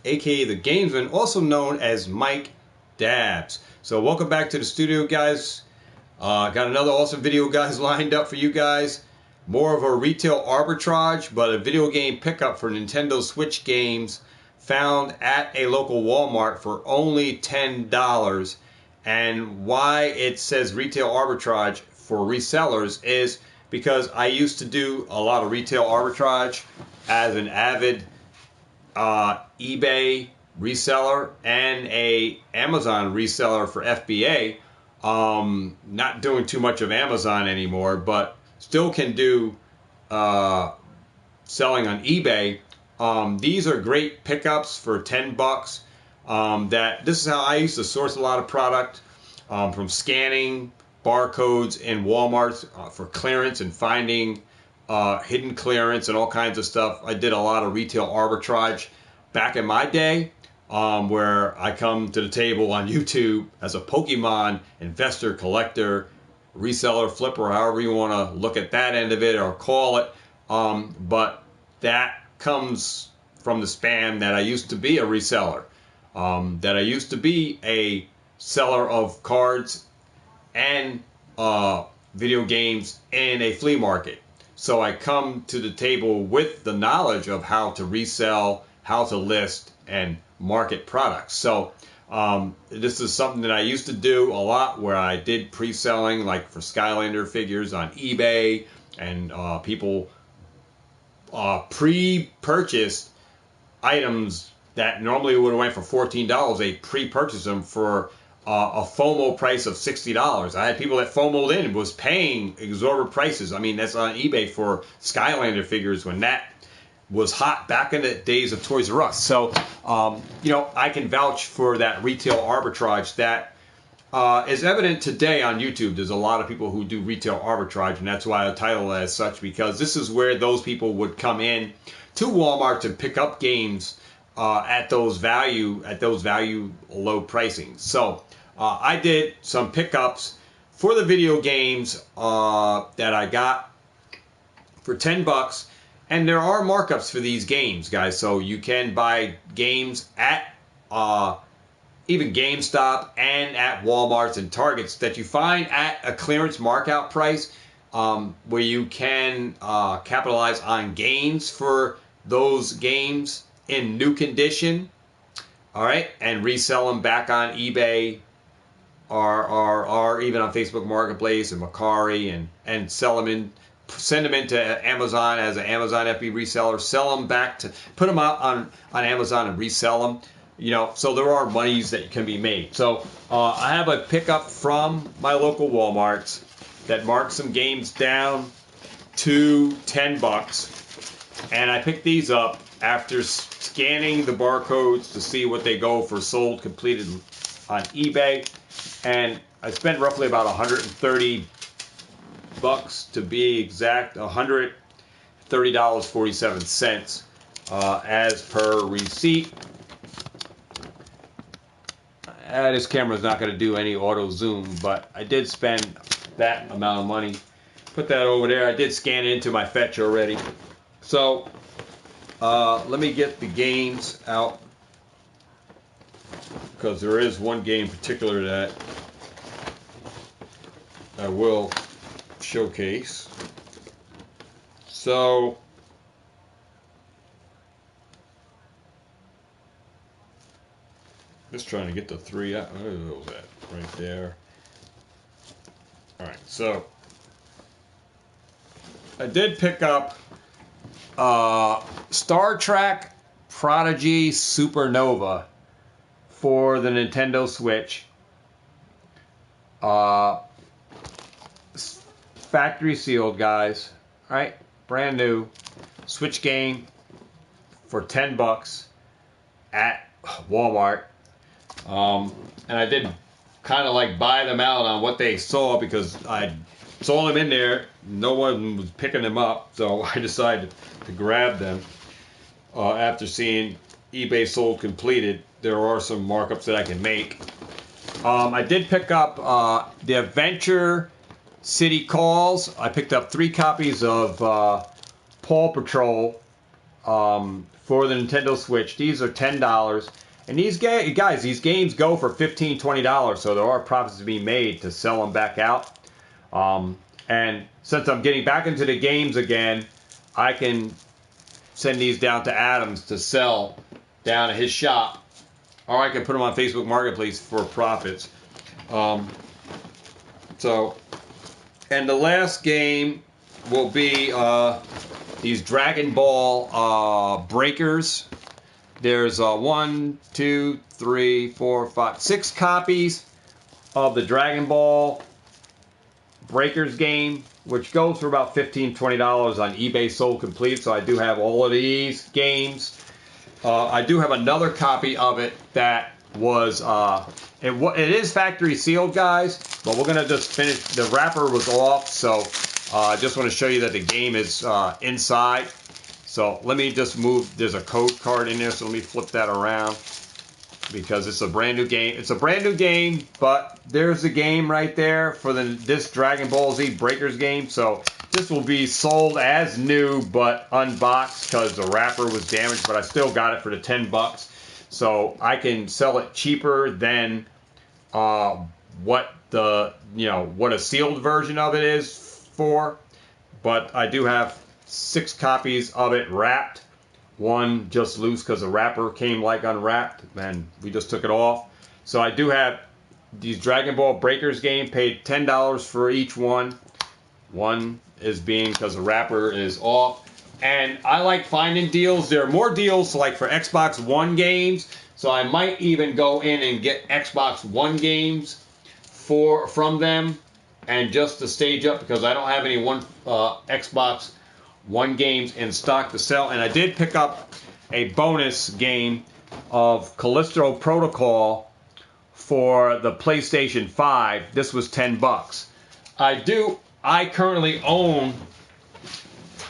aka the Gamesman, also known as Mike Dabs. So welcome back to the studio, guys. Got another awesome video, guys, lined up for you guys. More of a retail arbitrage, but a video game pickup for Nintendo Switch games found at a local Walmart for only $10. And why it says retail arbitrage for resellers is because I used to do a lot of retail arbitrage as an avid eBay reseller and a Amazon reseller for FBA. Not doing too much of Amazon anymore, but still can do selling on eBay. These are great pickups for $10. This is how I used to source a lot of product, from scanning barcodes in Walmart for clearance and finding hidden clearance and all kinds of stuff. I did a lot of retail arbitrage back in my day, where I come to the table on YouTube as a Pokemon investor, collector, reseller, flipper, however you want to look at that end of it or call it. But that comes from the span that I used to be a reseller, that I used to be a seller of cards and video games in a flea market. So I come to the table with the knowledge of how to resell, how to list, and market products. So this is something that I used to do a lot, where I did pre-selling, like for Skylander figures on eBay, and people pre-purchased items that normally would have went for $14. They pre-purchased them for a FOMO price of $60. I had people that FOMO'd in and was paying exorbitant prices. I mean, that's on eBay for Skylander figures when that was hot back in the days of Toys R Us. So, I can vouch for that retail arbitrage that is evident today on YouTube. There's a lot of people who do retail arbitrage, and that's why I title it as such, because this is where those people would come in to Walmart to pick up games at those value low pricing. So I did some pickups for the video games that I got for $10. And there are markups for these games, guys. So you can buy games at even GameStop and at Walmarts and Targets that you find at a clearance markout price, where you can capitalize on gains for those games in new condition, all right, and resell them back on eBay or even on Facebook Marketplace and Mercari, and sell them send them into Amazon as an Amazon FB reseller, sell them back to put them out on Amazon and resell them. So there are monies that can be made. So I have a pickup from my local Walmarts that marks some games down to $10, and I picked these up after scanning the barcodes to see what they go for sold completed on eBay, and I spent roughly about $130 to be exact, $130.47 as per receipt. This camera's not going to do any auto zoom, but I did spend that amount of money. Put that over there. I did scan into my fetch already. So let me get the games out, because there is one game in particular that I will showcase. So just trying to get the three out. Where was that? Right there. Alright, so I did pick up Star Trek Prodigy Supernova for the Nintendo Switch. Factory sealed, guys. All right, brand new Switch game for $10 at Walmart. And I did kind of like buy them out on what they saw, because I saw them in there. No one was picking them up, so I decided to grab them after seeing eBay sold completed. There are some markups that I can make. I did pick up the Adventure City Calls. I picked up 3 copies of Paw Patrol for the Nintendo Switch. These are $10. And these guys, these games go for $15, $20, so there are profits to be made to sell them back out. And since I'm getting back into the games again, I can send these down to Adams to sell down at his shop, or I can put them on Facebook Marketplace for profits. And the last game will be these Dragon Ball breakers. There's 1, 2, 3, 4, 5, 6 copies of the Dragon Ball Breakers game, which goes for about $15, $20 on eBay sold complete. So I do have all of these games. I do have another copy of it that was it is factory sealed, guys, but we're gonna just finish. The wrapper was off, so I just want to show you that the game is inside. So let me just move. There's a code card in there, so let me flip that around because it's a brand new game. It's a brand new game, but there's the game right there for this Dragon Ball Z Breakers game. So this will be sold as new, but unboxed because the wrapper was damaged. But I still got it for the $10, so I can sell it cheaper than what a sealed version of it is for. But I do have 6 copies of it wrapped. One just loose because the wrapper came like unwrapped and we just took it off. So I do have these Dragon Ball Breakers game, paid $10 for each one. One is being because the wrapper is off. And I like finding deals. There are more deals like for Xbox One games. So I might even go in and get Xbox One games from them, and just to stage up because I don't have any Xbox One games in stock to sell. And I did pick up a bonus game of Callisto Protocol for the PlayStation 5. This was $10. I currently own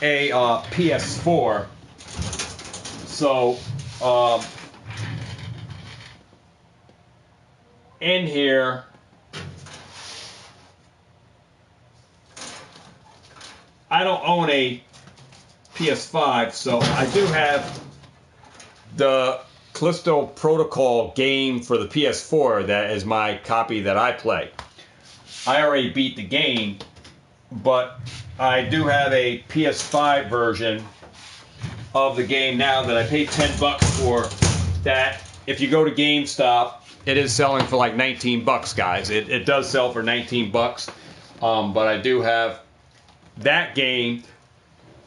a PS4. So in here I don't own a PS5, so I do have the Callisto Protocol game for the PS4. That is my copy that I play. I already beat the game, but I do have a PS5 version of the game now that I paid $10 for. That if you go to GameStop, it is selling for like $19, guys. It does sell for $19, but I do have that game.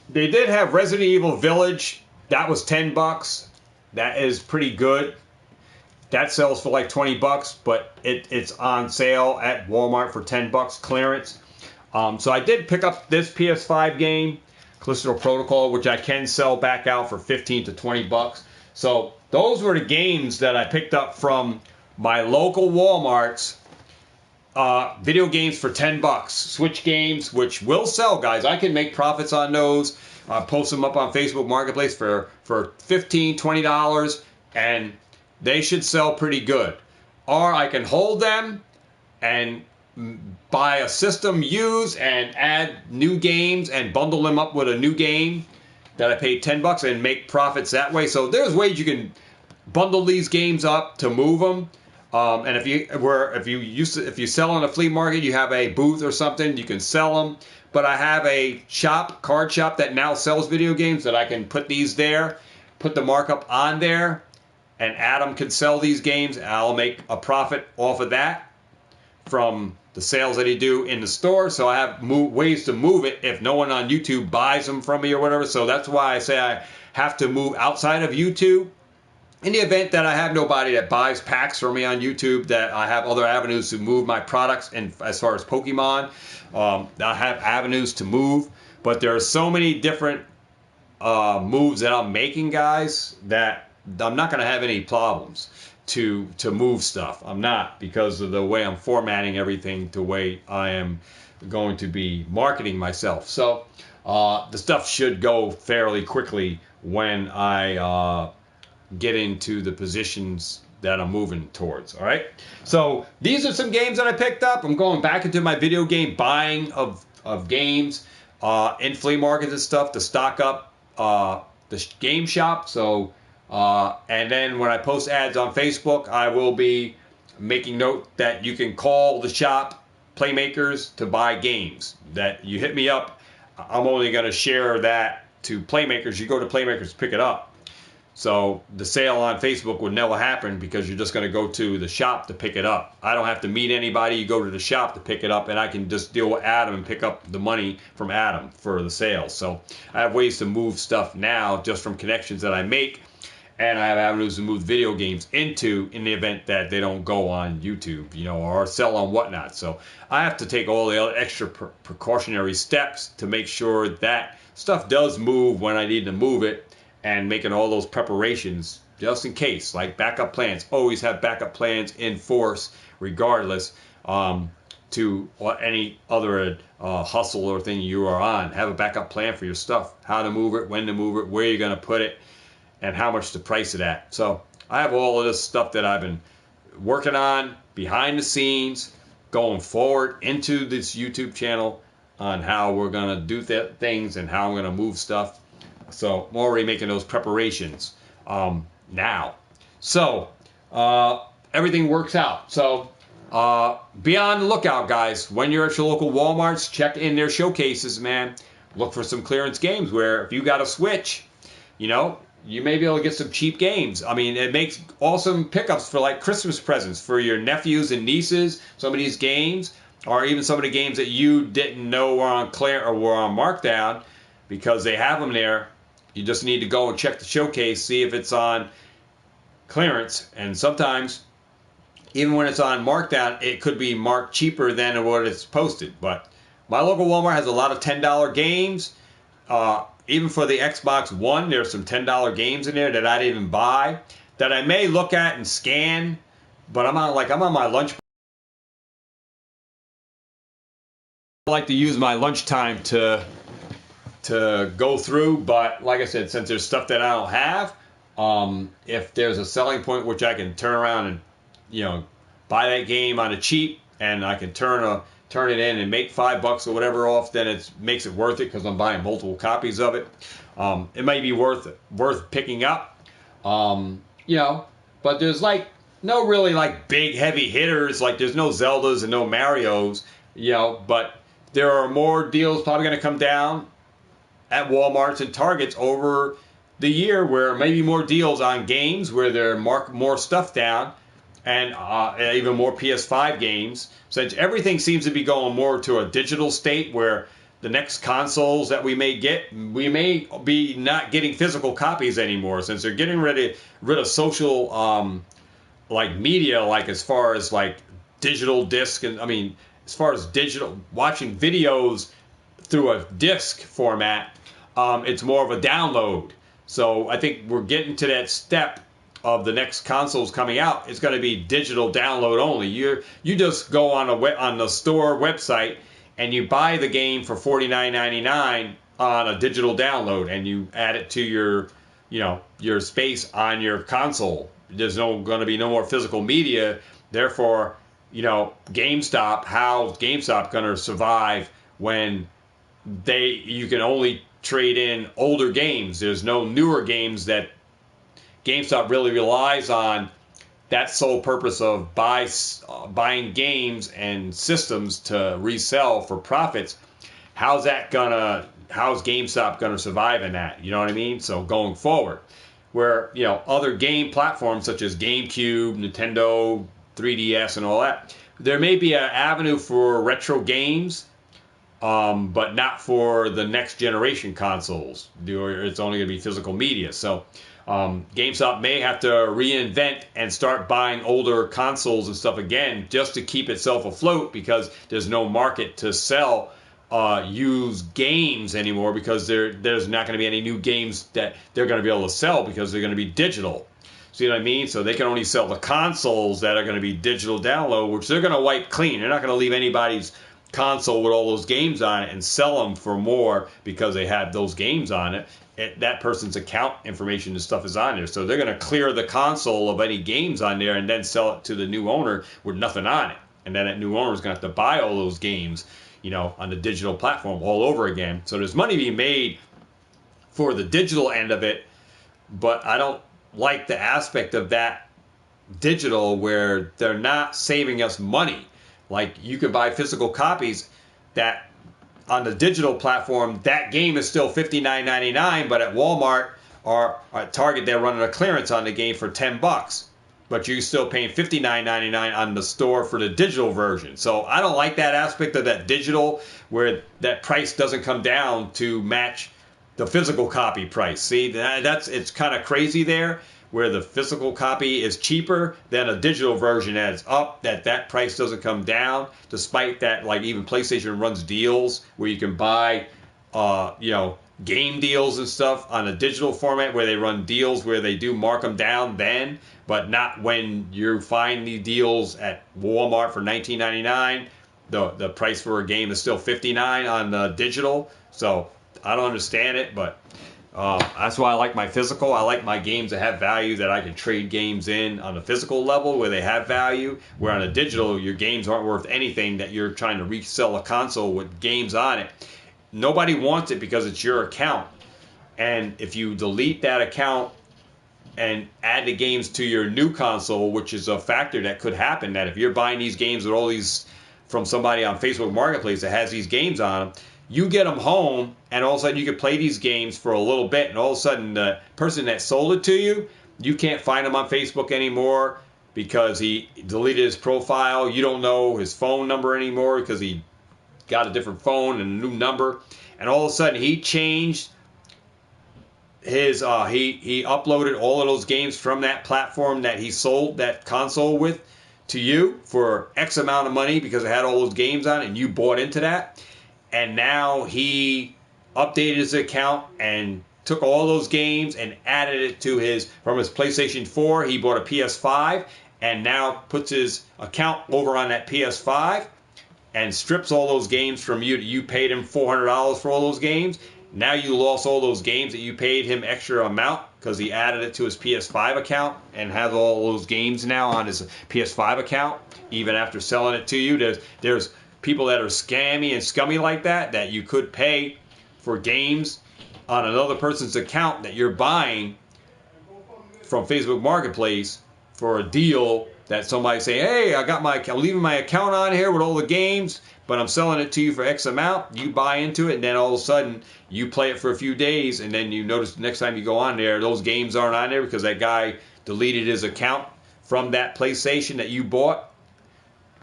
They did have Resident Evil Village. That was $10. That is pretty good. That sells for like $20, but it's on sale at Walmart for $10 clearance. So I did pick up this PS5 game, Callisto Protocol, which I can sell back out for $15 to $20. So those were the games that I picked up from my local Walmarts. Video games for $10. Switch games, which will sell, guys. I can make profits on those. Post them up on Facebook Marketplace for $15, $20, and they should sell pretty good. Or I can hold them and buy a system used and add new games and bundle them up with a new game that I paid $10 and make profits that way. So there's ways you can bundle these games up to move them. And if you sell on a flea market, you have a booth or something, you can sell them. But I have a card shop that now sells video games that I can put these there, put the markup on there, and Adam can sell these games. And I'll make a profit off of that from the sales that he do in the store. So I have ways to move it if no one on YouTube buys them from me or whatever. So that's why I say I have to move outside of YouTube. In the event that I have nobody that buys packs from me on YouTube, that I have other avenues to move my products. And as far as Pokemon, I have avenues to move. But there are so many different moves that I'm making, guys, that I'm not going to have any problems to move stuff. I'm not, because of the way I'm formatting everything, the way I am going to be marketing myself. So the stuff should go fairly quickly when I get into the positions that I'm moving towards. All right. So these are some games that I picked up. I'm going back into my video game buying of games in flea markets and stuff to stock up the game shop. So, and then when I post ads on Facebook, I will be making note that you can call the shop Playmakers to buy games. That you hit me up, I'm only going to share that to Playmakers. You go to Playmakers to pick it up. So the sale on Facebook would never happen because you're just going to go to the shop to pick it up. I don't have to meet anybody. You go to the shop to pick it up, and I can just deal with Adam and pick up the money from Adam for the sale. So I have ways to move stuff now just from connections that I make, and I have avenues to move video games into in the event that they don't go on YouTube, or sell on whatnot. So I have to take all the other extra precautionary steps to make sure that stuff does move when I need to move it, and making all those preparations just in case, like backup plans. Always have backup plans in force regardless to any other hustle or thing you are on. Have a backup plan for your stuff, how to move it, when to move it, where you're going to put it, and how much to price it at. So I have all of this stuff that I've been working on behind the scenes, going forward into this YouTube channel on how we're going to do things and how I'm going to move stuff. So I'm already making those preparations now. So everything works out. So be on the lookout, guys. When you're at your local Walmarts, check in their showcases, man. Look for some clearance games where if you got a Switch, you may be able to get some cheap games. I mean, it makes awesome pickups for like Christmas presents for your nephews and nieces, some of these games, or even some of the games that you didn't know were on clear or were on markdown because they have them there. You just need to go and check the showcase, see if it's on clearance. And sometimes, even when it's on markdown, it could be marked cheaper than what it's posted. But my local Walmart has a lot of $10 games. Even for the Xbox One, there's some $10 games in there that I didn't even buy, that I may look at and scan. But I'm on my lunch. I like to use my lunchtime to go through, but like I said, since there's stuff that I don't have, if there's a selling point which I can turn around and buy that game on a cheap, and I can turn it in and make $5 or whatever off, then it makes it worth it because I'm buying multiple copies of it. It might be worth picking up, but there's no really big heavy hitters. Like there's no Zeldas and no Marios, but there are more deals probably going to come down at Walmarts and Targets over the year, where maybe more deals on games where they're mark more stuff down, and even more PS5 games, since everything seems to be going more to a digital state, where the next consoles that we may get, we may be not getting physical copies anymore, since they're getting rid of social media, as far as digital disc, and as far as digital watching videos through a disc format, it's more of a download. So I think we're getting to that step of the next consoles coming out. It's going to be digital download only. You just go on the store website and you buy the game for $49.99 on a digital download, and you add it to your space on your console. There's going to be no more physical media. Therefore, GameStop, how's GameStop going to survive when you can only trade in older games? There's no newer games that GameStop really relies on. That sole purpose of buying games and systems to resell for profits. How's GameStop gonna survive in that? You know what I mean? So going forward, where other game platforms such as GameCube, Nintendo, 3DS, and all that, there may be an avenue for retro games, but not for the next generation consoles. It's only going to be physical media. So GameStop may have to reinvent and start buying older consoles and stuff again just to keep itself afloat, because there's no market to sell used games anymore, because there's not going to be any new games that they're going to be able to sell because they're going to be digital. See what I mean? So they can only sell the consoles that are going to be digital download, which they're going to wipe clean. They're not going to leave anybody's console with all those games on it and sell them for more because they have those games on it. That person's account information and stuff is on there. So they're going to clear the console of any games on there and then sell it to the new owner with nothing on it. And then that new owner is going to have to buy all those games, on the digital platform all over again. So there's money being made for the digital end of it, but I don't like the aspect of that digital where they're not saving us money. Like, you could buy physical copies that on the digital platform, that game is still $59.99, but at Walmart or at Target, they're running a clearance on the game for $10. But you're still paying $59.99 on the store for the digital version. So I don't like that aspect of that digital where that price doesn't come down to match the physical copy price. See, it's kind of crazy there, where the physical copy is cheaper than a digital version adds up, that price doesn't come down, despite that, like, even PlayStation runs deals where you can buy, game deals and stuff on a digital format, where they run deals where they do mark them down then, but not when you find the deals at Walmart for $19.99. The price for a game is still $59 on the digital. So I don't understand it, but that's why I like my physical. I like my games that have value, that I can trade games in on a physical level where they have value, where on a digital, your games aren't worth anything, that you're trying to resell a console with games on it. Nobody wants it because it's your account. And if you delete that account and add the games to your new console, which is a factor that could happen, that if you're buying these games with all these from somebody on Facebook Marketplace that has these games on them, you get them home, and all of a sudden you can play these games for a little bit, and all of a sudden the person that sold it to you, you can't find him on Facebook anymore because he deleted his profile. You don't know his phone number anymore because he got a different phone and a new number, and all of a sudden he changed his he uploaded all of those games from that platform that he sold that console with to you for X amount of money because it had all those games on it, and you bought into that. And now he updated his account and took all those games and added it to from his PlayStation 4. He bought a PS5 and now puts his account over on that PS5 and strips all those games from you. You paid him $400 for all those games. Now you lost all those games that you paid him extra amount because he added it to his PS5 account and has all those games now on his PS5 account, even after selling it to you. There's people that are scammy and scummy like that you could pay for games on another person's account that you're buying from Facebook Marketplace for a deal that somebody say, hey, I'm leaving my account on here with all the games, but I'm selling it to you for X amount. You buy into it, and then all of a sudden you play it for a few days, and then you notice the next time you go on there, those games aren't on there because that guy deleted his account from that PlayStation that you bought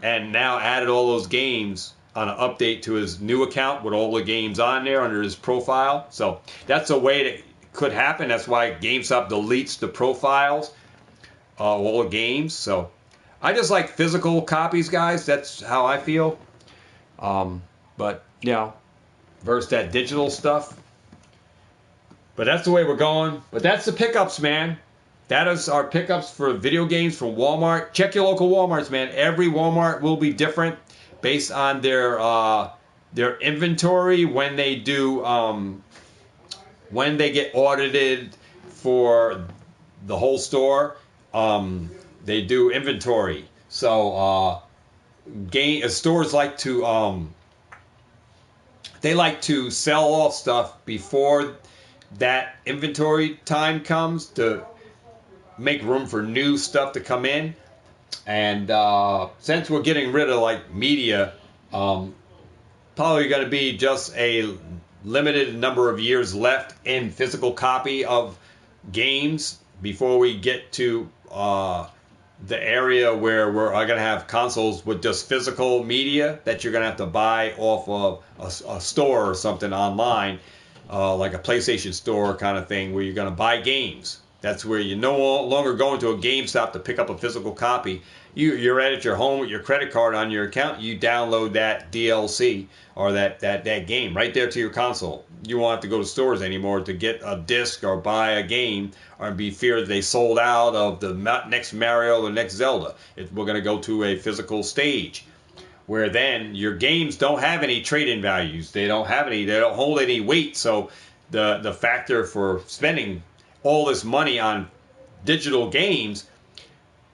and now added all those games on an update to his new account with all the games on there under his profile. So that's a way that could happen. That's why GameStop deletes the profiles of all the games. So I just like physical copies, guys. That's how I feel. But, versus that digital stuff. But that's the way we're going. But that's the pickups, man. That is our pickups for video games from Walmart. Check your local Walmarts, man. Every Walmart will be different based on their inventory when they do when they get audited for the whole store. They do inventory. So stores like to they like to sell off stuff before that inventory time comes to make room for new stuff to come in. And since we're getting rid of like media, probably going to be just a limited number of years left in physical copy of games before we get to the area where we're going to have consoles with just physical media that you're going to have to buy off of a store or something online, like a PlayStation store kind of thing, where you're going to buy games. That's where you're no longer going to a GameStop to pick up a physical copy. You're at your home with your credit card on your account. You download that DLC or that game right there to your console. You won't have to go to stores anymore to get a disc or buy a game or be feared they sold out of the next Mario or next Zelda. We're going to go to a physical stage where then your games don't have any trade-in values. They don't hold any weight. So the factor for spending all this money on digital games,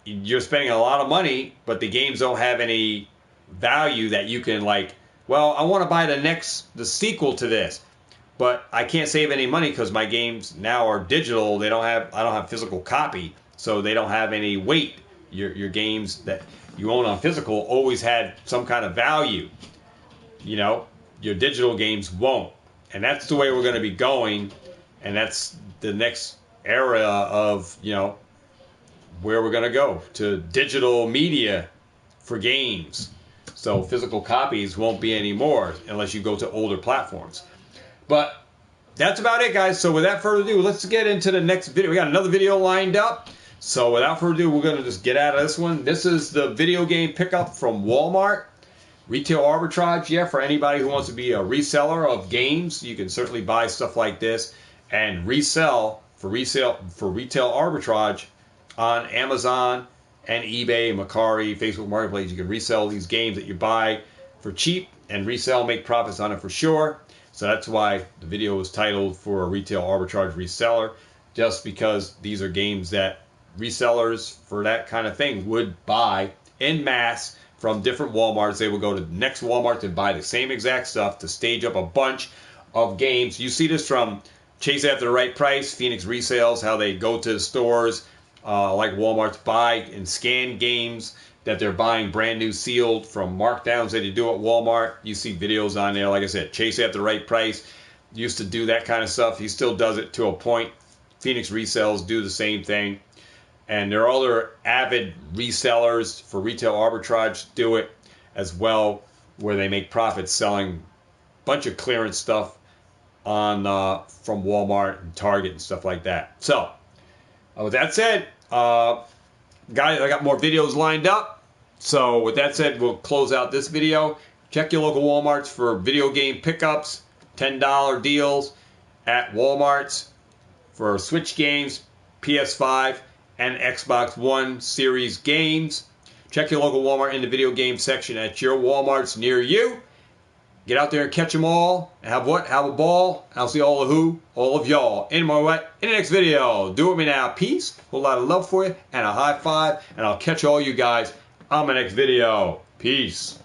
you're spending a lot of money, but the games don't have any value that you can I want to buy the sequel to this. but I can't save any money because my games now are digital. I don't have physical copy, so they don't have any weight. Your games that you own on physical always had some kind of value. You know, your digital games won't. And that's the way we're going to be going, and that's the next era of, you know, where we're going to go, to digital media for games. So physical copies won't be anymore unless you go to older platforms. But that's about it, guys. So without further ado, let's get into the next video. We got another video lined up. So without further ado, we're going to just get out of this one. This is the video game pickup from Walmart. Retail arbitrage, yeah, for anybody who wants to be a reseller of games, you can certainly buy stuff like this and resell for retail arbitrage on Amazon and eBay, Mercari, Facebook Marketplace. You can resell these games that you buy for cheap and resell, make profits on it for sure. So that's why the video was titled for a retail arbitrage reseller, just because these are games that resellers for that kind of thing would buy en masse from different Walmarts. They would go to the next Walmart and buy the same exact stuff to stage up a bunch of games. You see this from Chase After the Right Price, Phoenix Resales, how they go to the stores like Walmart to buy and scan games that they're buying brand new sealed from markdowns that you do at Walmart. You see videos on there. Like I said, Chase After the Right Price used to do that kind of stuff. He still does it to a point. Phoenix Resales do the same thing. And there are other avid resellers for retail arbitrage do it as well, where they make profits selling a bunch of clearance stuff on from Walmart and Target and stuff like that. So, with that said, guys, I got more videos lined up. So, with that said, we'll close out this video. Check your local Walmarts for video game pickups, $10 deals at Walmarts for Switch games, PS5, and Xbox One Series games. Check your local Walmart in the video game section at your Walmarts near you. Get out there and catch them all. Have what? Have a ball. I'll see all of y'all in the next video. Do it with me now. Peace. A whole lot of love for you and a high five. And I'll catch all you guys on my next video. Peace.